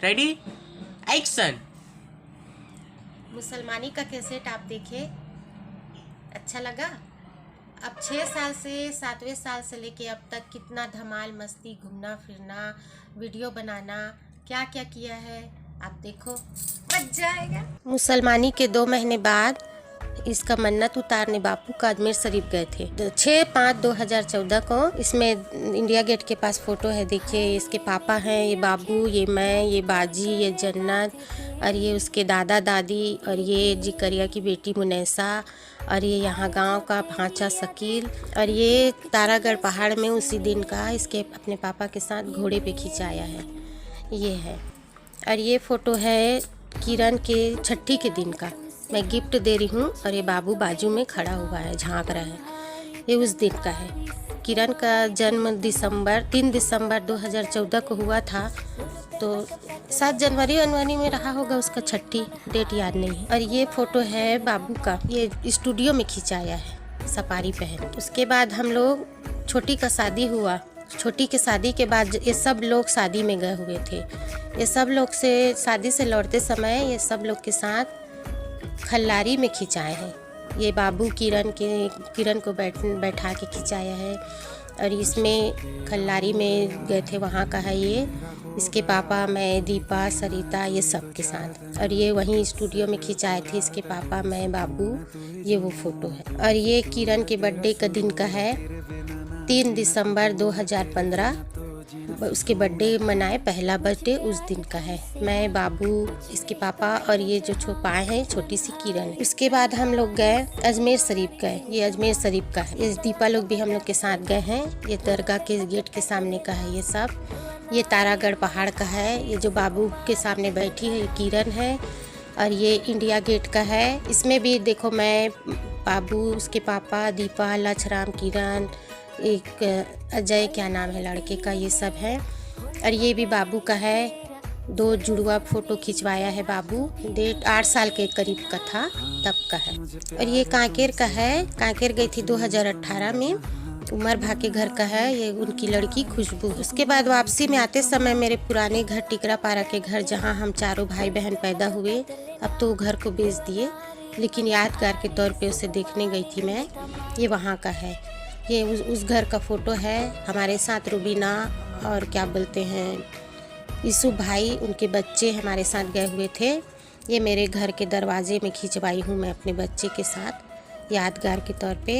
Ready action. मुसलमानी का cassette आप देखे, अच्छा लगा। अब 6 साल से 7वें साल से लेके अब तक कितना धमाल मस्ती, घूमना फिरना, वीडियो बनाना, क्या क्या किया है आप देखो, मजा आएगा। मुसलमानी के 2 महीने बाद इसका मन्नत उतारने बापू का अजमेर शरीफ गए थे 6/5/2014 को। इसमें इंडिया गेट के पास फोटो है, देखिए इसके पापा हैं, ये बाबू, ये मैं, ये बाजी, ये जन्नत, और ये उसके दादा दादी, और ये जिकरिया की बेटी मुनैसा, और ये यहाँ गांव का भांचा शकील, और ये तारागढ़ पहाड़ में उसी दिन का इसके अपने पापा के साथ घोड़े पे खिंचाया है, ये है। और ये फ़ोटो है किरण के छठी के दिन का, मैं गिफ्ट दे रही हूँ, और ये बाबू बाजू में खड़ा हुआ है, झांक रहा है, ये उस दिन का है। किरण का जन्म 3 दिसंबर 2014 को हुआ था, तो 7 जनवरी में रहा होगा उसका छठी, डेट याद नहीं है। और ये फ़ोटो है बाबू का, ये स्टूडियो में खिंचाया है सफारी पहन। उसके बाद हम लोग छोटी का शादी हुआ, छोटी के शादी के बाद ये सब लोग शादी में गए हुए थे। ये सब लोग से शादी से लौटते समय ये सब लोग के साथ खल्लारी में खिंचाए हैं। ये बाबू किरण को बैठा के खिंचाया है, और इसमें खल्लारी में गए थे, वहाँ का है ये। इसके पापा, मैं, दीपा, सरिता, ये सब के साथ। और ये वहीं स्टूडियो में खिंचाए थे इसके पापा, मैं, बाबू, ये वो फ़ोटो है। और ये किरण के बर्थडे का दिन का है, 3 दिसंबर 2015। उसके बर्थडे मनाए, पहला बर्थडे उस दिन का है। मैं, बाबू, इसके पापा, और ये जो पाए हैं छोटी सी किरण। उसके बाद हम लोग गए अजमेर शरीफ गए, ये अजमेर शरीफ का है। ये दीपा लोग भी हम लोग के साथ गए हैं। ये दरगाह के गेट के सामने का है ये सब। ये तारागढ़ पहाड़ का है। ये जो बाबू के सामने बैठी है ये किरण है, और ये इंडिया गेट का है। इसमें भी देखो मैं, बाबू, उसके पापा, दीपा, लछराम, किरण, एक अजय, क्या नाम है लड़के का, ये सब है। और ये भी बाबू का है, 2 जुड़वा फ़ोटो खिंचवाया है बाबू, डेट 8 साल के करीब का था तब का है। और ये कांकेर का है, कांकेर गई थी 2018 में, उमर भा के घर का है, ये उनकी लड़की खुशबू। उसके बाद वापसी में आते समय मेरे पुराने घर टिकरा पारा के घर, जहाँ हम चारों भाई बहन पैदा हुए, अब तो घर को बेच दिए, लेकिन यादगार के तौर पे उसे देखने गई थी मैं। ये वहाँ का है, ये उस घर का फ़ोटो है। हमारे साथ रुबीना और क्या बोलते हैं यूसुफ भाई, उनके बच्चे हमारे साथ गए हुए थे। ये मेरे घर के दरवाजे में खिंचवाई हूँ मैं अपने बच्चे के साथ, यादगार के तौर पे।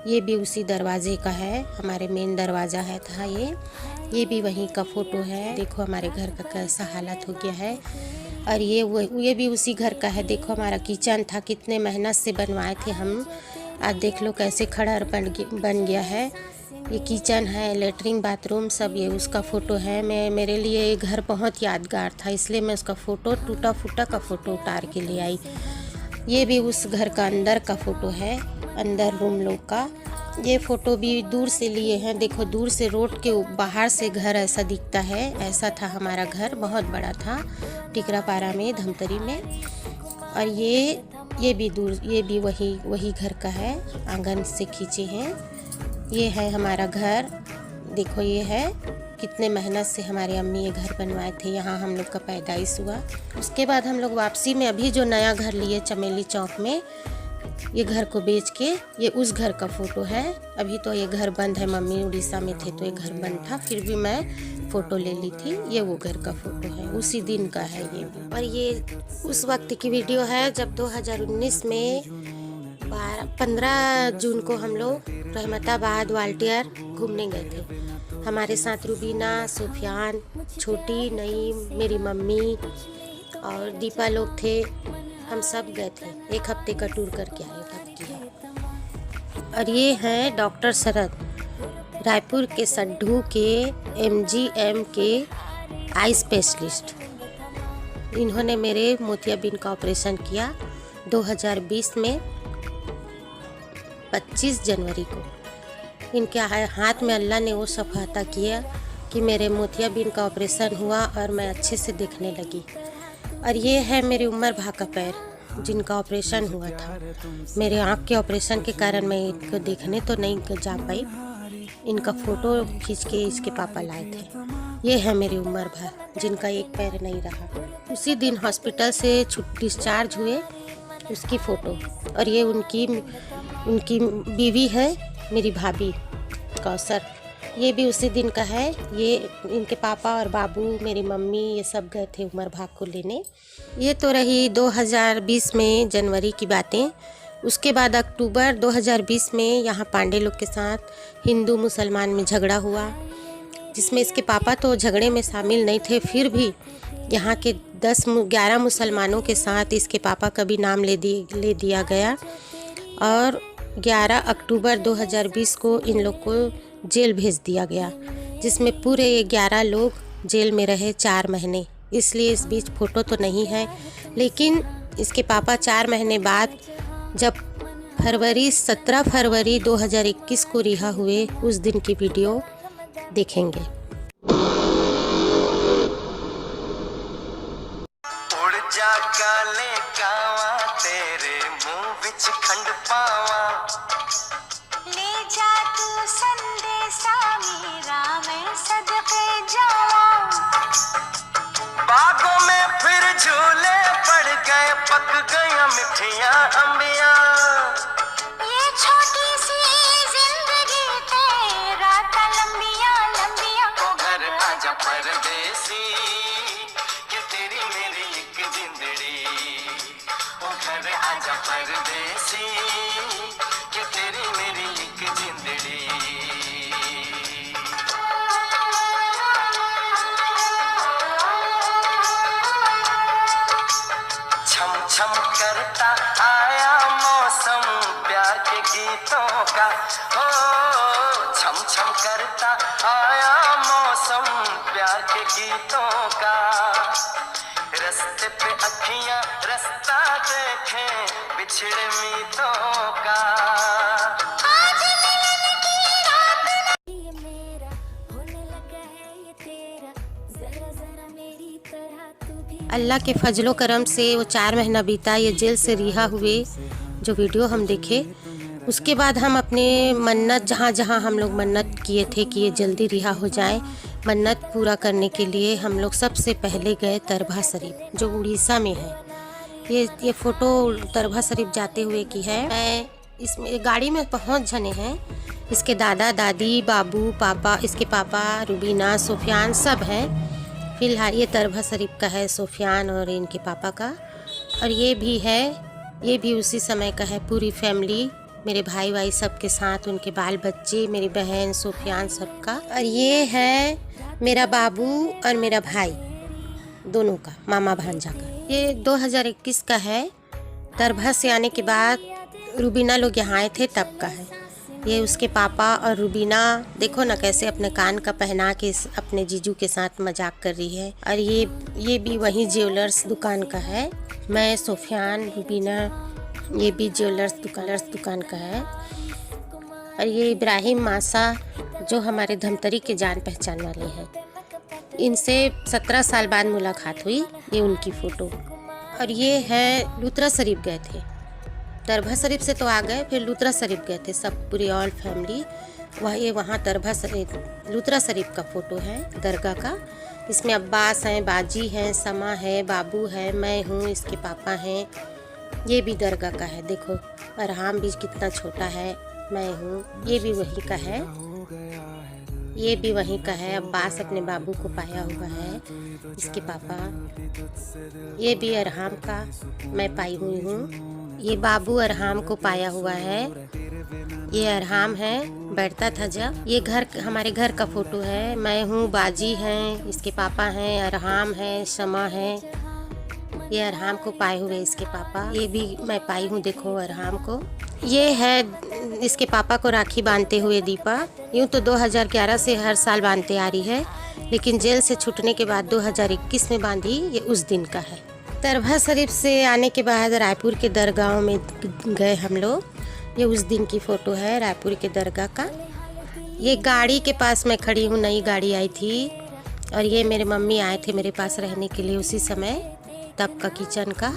ये भी उसी दरवाजे का है, हमारे मेन दरवाज़ा है था ये भी वहीं का फ़ोटो है। देखो हमारे घर का कैसा हालत हो गया है। और ये भी उसी घर का है। देखो हमारा किचन था, कितने मेहनत से बनवाए थे हम, आज देख लो कैसे खड़ा बन गया है। ये किचन है, लेटरिन, बाथरूम, सब ये उसका फ़ोटो है। मेरे लिए ये घर बहुत यादगार था, इसलिए मैं उसका फ़ोटो, टूटा फूटा का फ़ोटो उतार के ले आई। ये भी उस घर का अंदर का फ़ोटो है, अंदर रूम लोग का। ये फ़ोटो भी दूर से लिए हैं, देखो दूर से रोड के बाहर से घर ऐसा दिखता है। ऐसा था हमारा घर, बहुत बड़ा था, टिकरापारा में, धमतरी में। और ये भी दूर, ये भी वही घर का है, आंगन से खींचे हैं। ये है हमारा घर, देखो ये है, कितने मेहनत से हमारे अम्मी ये घर बनवाए थे, यहाँ हम लोग का पैदाइश हुआ। उसके बाद हम लोग वापसी में अभी जो नया घर लिए चमेली चौक में, ये घर को बेच के, ये उस घर का फ़ोटो है। अभी तो ये घर बंद है, मम्मी उड़ीसा में थे तो ये घर बंद था, फिर भी मैं फ़ोटो ले ली थी। ये वो घर का फ़ोटो है, उसी दिन का है ये भी। और ये उस वक्त की वीडियो है जब 2019 में 15 जून को हम लोग रहमताबाद वाल्टियर घूमने गए थे। हमारे साथ रुबीना, सुफियान, छोटी, नईम, मेरी मम्मी और दीपा लोग थे, हम सब गए थे। 1 हफ्ते का टूर करके आए तब की। और ये हैं डॉक्टर शरद, रायपुर के सड्ढू के MGM के आई स्पेशलिस्ट। इन्होंने मेरे मोतियाबिंद का ऑपरेशन किया 2020 में 25 जनवरी को। इनके हाथ में अल्लाह ने वो सफलता किया कि मेरे मोतियाबिंद का ऑपरेशन हुआ और मैं अच्छे से देखने लगी। और ये है मेरी उमर भा का पैर, जिनका ऑपरेशन हुआ था। मेरे आँख के ऑपरेशन के कारण मैं इनको देखने तो नहीं जा पाई। इनका फ़ोटो खींच के इसके पापा लाए थे। ये है मेरी उम्र भर जिनका एक पैर नहीं रहा। उसी दिन हॉस्पिटल से डिस्चार्ज हुए उसकी फ़ोटो। और ये उनकी बीवी है, मेरी भाभी कौसर, ये भी उसी दिन का है। ये इनके पापा और बाबू, मेरी मम्मी, ये सब गए थे उमर भाग को लेने। ये तो रही 2020 में जनवरी की बातें। उसके बाद अक्टूबर 2020 में यहाँ पांडे लोग के साथ हिंदू मुसलमान में झगड़ा हुआ, जिसमें इसके पापा तो झगड़े में शामिल नहीं थे, फिर भी यहाँ के 10-11 मुसलमानों के साथ इसके पापा का भी नाम ले दिया गया। और 11 अक्टूबर 2020 को इन लोग को जेल भेज दिया गया, जिसमें पूरे 11 लोग जेल में रहे 4 महीने। इसलिए इस बीच फ़ोटो तो नहीं है, लेकिन इसके पापा 4 महीने बाद जब 17 फरवरी 2021 को रिहा हुए, उस दिन की वीडियो देखेंगे। उड़ जा काले कावा तेरे मुंह विच खंड पावा, ले जा तू संदेशा मेरा मैं सदके जावा। बागों में फिर झूले पड़ गए, पक गया मिठियां अंबियां। ये छोटी सी जिंदगी तेरा ता लंबिया लंबिया। ओ घर आजा परदेसी, ये तेरी मेरी एक जिंदड़ी। ओ घर आजा परदेसी, ये तेरी मेरी एक जिंदड़ी। छम छम करता आया मौसम प्यार के गीतों का, हो छम छम करता आया मौसम प्यार के गीतों का। रस्ते पे अखियां रास्ता देखें बिछड़े मीतों का। आज मिलन की रात ये मेरा होने लगा है ये तेरा, जरा जरा मेरी तरह तू भी। अल्लाह के फजलो करम से वो 4 महीना बीता, ये जेल से रिहा हुए, जो वीडियो हम देखे। उसके बाद हम अपने मन्नत, जहाँ हम लोग मन्नत किए थे कि ये जल्दी रिहा हो जाए, मन्नत पूरा करने के लिए हम लोग सबसे पहले गए तरभा शरीफ, जो उड़ीसा में है। ये फ़ोटो तरभा शरीफ जाते हुए की है। मैं इसमें गाड़ी में पहुँच जाने हैं। इसके दादा दादी, बाबू, पापा, इसके पापा, रुबीना, सुफियान सब हैं। फ़िलहाल ये तरभा शरीफ का है, सुफियान और इनके पापा का। और ये भी है, ये भी उसी समय का है, पूरी फैमिली, मेरे भाई सब के साथ, उनके बाल बच्चे, मेरी बहन सुफियान सबका। और ये है मेरा बाबू और मेरा भाई दोनों का, मामा भांजा का। ये 2021 का है। तरभा से आने के बाद रुबीना लोग यहाँ आए थे तब का है। ये उसके पापा और रुबीना, देखो ना कैसे अपने कान का पहना के अपने जीजू के साथ मजाक कर रही है। और ये भी वही ज्वेलर्स दुकान का है। मैं, सुफियान, रुबीना, ये भी ज्वेलर्स दुकान का है। और ये इब्राहिम मासा, जो हमारे धमतरी के जान पहचान वाले हैं। इनसे 17 साल बाद मुलाकात हुई, ये उनकी फ़ोटो। और ये है लुत्रा शरीफ गए थे, तरभा शरीफ से तो आ गए, फिर लुत्रा शरीफ गए थे सब, पूरी ऑल फैमिली। वहाँ तरभा शरीफ, लुत्रा शरीफ का फ़ोटो है दरगाह का। इसमें अब्बास हैं, बाजी हैं, समा है, बाबू है, मैं हूँ, इसके पापा हैं। ये भी दरगाह का है, देखो अरहाम भी कितना छोटा है, मैं हूँ, ये भी वहीं का है। ये भी वहीं का है। अब्बास अपने बाबू को पाया हुआ है, इसके पापा। ये भी अरहाम का मैं पाई हुई हूँ। ये बाबू अरहाम को पाया हुआ है। ये अरहाम है, बैठता था जब। ये हमारे घर का फ़ोटो है। मैं हूँ, बाजी हैं, इसके पापा हैं, अरहाम है, शमा है। ये अरहाम को पाए हुए इसके पापा। ये भी मैं पाई हूँ, देखो अरहाम को। ये है इसके पापा को राखी बांधते हुए दीपा। यूँ तो 2011 से हर साल बांधते आ रही है, लेकिन जेल से छूटने के बाद 2021 में बांधी, ये उस दिन का है। तरभा शरीफ से आने के बाद रायपुर के दरगाह में गए हम लोग। ये उस दिन की फ़ोटो है रायपुर के दरगाह का। ये गाड़ी के पास मैं खड़ी हूँ, नई गाड़ी आई थी। और ये मेरे मम्मी आए थे मेरे पास रहने के लिए उसी समय, तब का किचन का।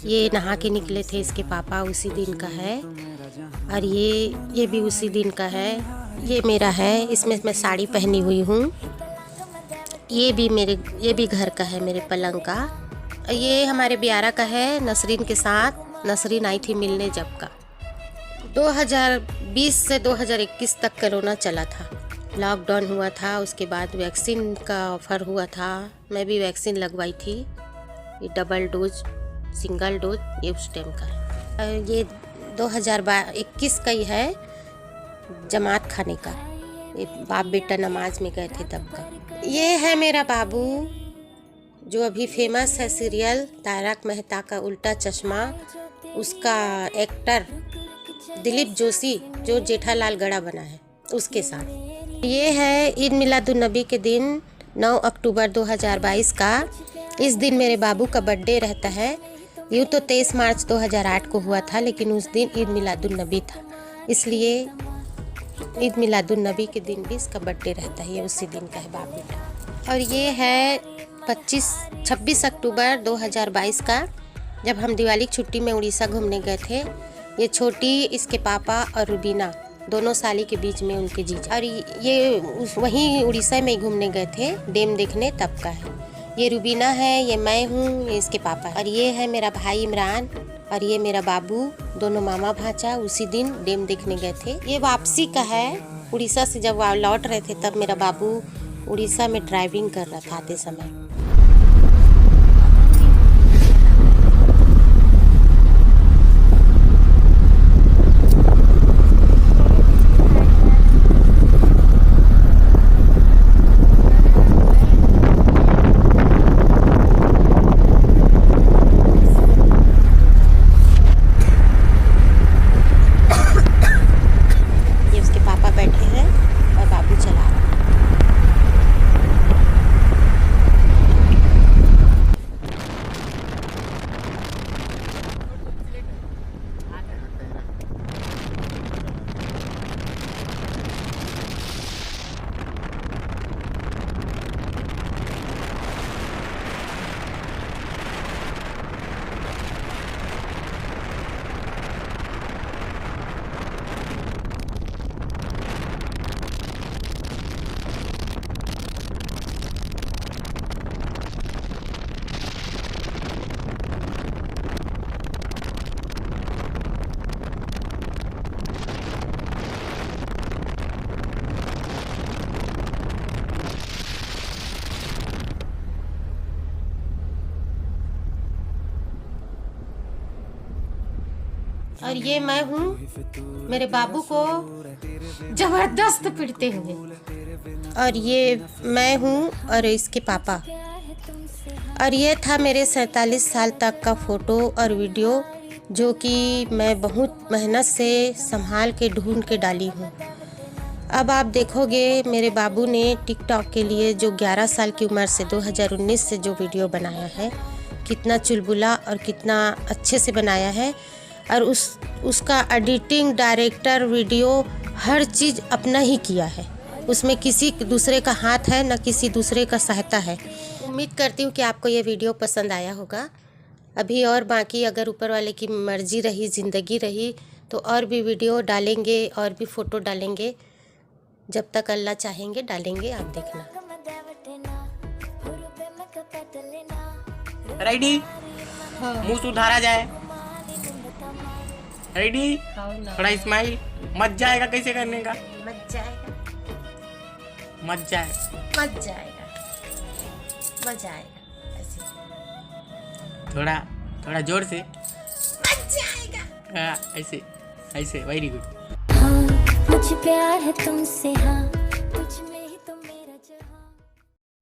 ये नहा के निकले थे इसके पापा, उसी दिन का है। और ये भी उसी दिन का है। ये मेरा है, इसमें मैं साड़ी पहनी हुई हूँ। ये भी घर का है, मेरे पलंग का। ये हमारे ब्यारा का है, नसरीन के साथ। नसरीन आई थी मिलने जब का। 2020 से 2021 तक कोरोना चला था, लॉकडाउन हुआ था। उसके बाद वैक्सीन का ऑफ़र हुआ था, मैं भी वैक्सीन लगवाई थी। ये डबल डोज, सिंगल डोज, ये उस टाइम का। ये 2021 का ही है, जमात खाने का। ये बाप बेटा नमाज में गए थे तब का। ये है मेरा बाबू, जो अभी फेमस है सीरियल तारक मेहता का उल्टा चश्मा, उसका एक्टर दिलीप जोशी, जो जेठालाल गड़ा बना है, उसके साथ। ये है ईद मिलादुन्नबी के दिन 9 अक्टूबर 2022 का। इस दिन मेरे बाबू का बर्थडे रहता है। यूँ तो 23 मार्च 2008 को हुआ था, लेकिन उस दिन ईद मिलादुन्नबी था, इसलिए ईद मिलादुन्नबी के दिन भी इसका बर्थडे रहता है। ये उसी दिन का है बाप बेटा। और ये है 26 अक्टूबर 2022 का, जब हम दिवाली की छुट्टी में उड़ीसा घूमने गए थे। ये छोटी, इसके पापा और रुबीना, दोनों साली के बीच में उनके जीजा। और ये वहीं उड़ीसा में घूमने गए थे डैम देखने, तब का है। ये रुबीना है, ये मैं हूँ, ये इसके पापा। और ये है मेरा भाई इमरान, और ये मेरा बाबू, दोनों मामा भांचा उसी दिन डैम देखने गए थे। ये वापसी का है, उड़ीसा से जब लौट रहे थे तब मेरा बाबू उड़ीसा में ड्राइविंग कर रहा था आते समय। और ये मैं हूँ मेरे बाबू को जबरदस्त पीटते हुए। और ये मैं हूँ और इसके पापा। और ये था मेरे 47 साल तक का फ़ोटो और वीडियो, जो कि मैं बहुत मेहनत से संभाल के ढूंढ के डाली हूँ। अब आप देखोगे मेरे बाबू ने टिकटॉक के लिए जो 11 साल की उम्र से 2019 से जो वीडियो बनाया है, कितना चुलबुला और कितना अच्छे से बनाया है। और उसका एडिटिंग, डायरेक्टर, वीडियो, हर चीज़ अपना ही किया है। उसमें किसी दूसरे का हाथ है, न किसी दूसरे का सहायता है। उम्मीद करती हूँ कि आपको ये वीडियो पसंद आया होगा। अभी और बाकी अगर ऊपर वाले की मर्ज़ी रही, ज़िंदगी रही, तो और भी वीडियो डालेंगे और भी फ़ोटो डालेंगे। जब तक अल्लाह चाहेंगे डालेंगे, आप देखना। रेडी? मुंह सुधारा जाए। रेडी? थोड़ा स्माइल। मत जाएगा कैसे करने का? मत जाएगा, मत जाए, मत जाएगा, मजा आएगा ऐसे। थोड़ा जोर से। मत जाएगा। ऐसे ऐसे, वेरी गुड। हाँ, मुझे प्यार है तुमसे, हाँ